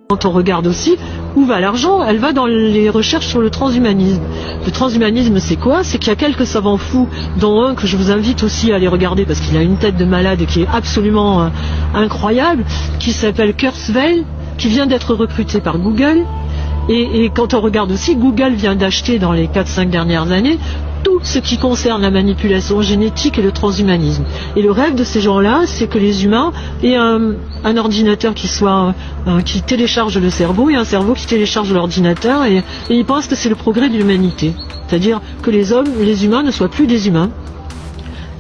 Quand on regarde aussi où va l'argent, elle va dans les recherches sur le transhumanisme. Le transhumanisme, c'est quoi? C'est qu'il y a quelques savants fous, dont un que je vous invite aussi à aller regarder parce qu'il a une tête de malade et qui est absolument incroyable, qui s'appelle Kurzweil, qui vient d'être recruté par Google. Et quand on regarde aussi, Google vient d'acheter dans les 4-5 dernières années tout ce qui concerne la manipulation génétique et le transhumanisme. Et le rêve de ces gens-là, c'est que les humains aient un ordinateur qui télécharge le cerveau et un cerveau qui télécharge l'ordinateur, et ils pensent que c'est le progrès de l'humanité. C'est-à-dire que les humains ne soient plus des humains.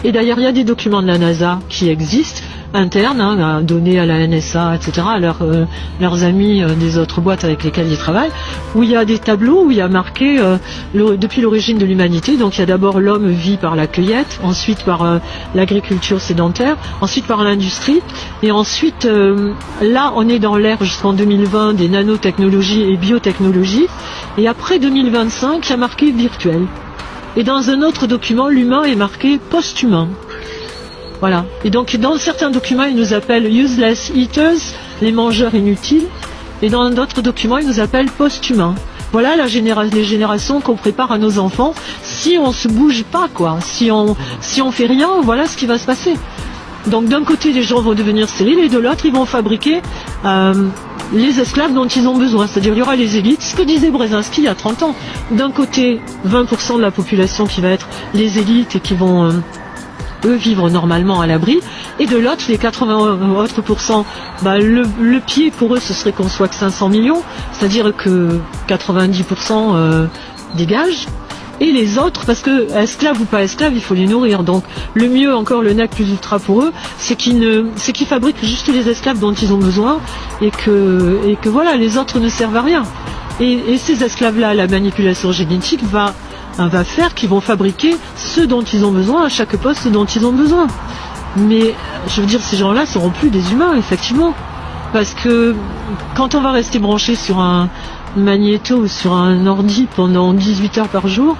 Et d'ailleurs, il y a des documents de la NASA qui existent, internes, donnés à la NSA, etc., à leurs amis des autres boîtes avec lesquelles ils travaillent, où il y a des tableaux où il y a marqué depuis l'origine de l'humanité. Donc il y a d'abord l'homme vit par la cueillette, ensuite par l'agriculture sédentaire, ensuite par l'industrie, et ensuite là on est dans l'ère jusqu'en 2020 des nanotechnologies et biotechnologies, et après 2025 il y a marqué virtuel. Et dans un autre document, l'humain est marqué post-humain. Voilà. Et donc dans certains documents, ils nous appellent useless eaters, les mangeurs inutiles, et dans d'autres documents, ils nous appellent post-humains. Voilà les générations qu'on prépare à nos enfants si on se bouge pas, quoi. Si on fait rien, voilà ce qui va se passer. Donc d'un côté, les gens vont devenir stériles, et de l'autre, ils vont fabriquer les esclaves dont ils ont besoin. C'est-à-dire, il y aura les élites, ce que disait Brzezinski il y a 30 ans. D'un côté, 20% de la population qui va être les élites et qui vont eux vivre normalement à l'abri, et de l'autre, les 80 autres pourcents, le pied pour eux ce serait qu'on soit que 500 millions, c'est-à-dire que 90% dégagent, et les autres, parce que esclaves ou pas esclaves, il faut les nourrir. Donc le mieux, encore le nec plus ultra pour eux, c'est qu'ils fabriquent juste les esclaves dont ils ont besoin, et que voilà, les autres ne servent à rien. Et ces esclaves-là, la manipulation génétique va faire qu'ils vont fabriquer ceux dont ils ont besoin, à chaque poste ce dont ils ont besoin. Mais je veux dire, ces gens-là ne seront plus des humains, effectivement. Parce que quand on va rester branché sur un magnéto ou sur un ordi pendant 18 heures par jour,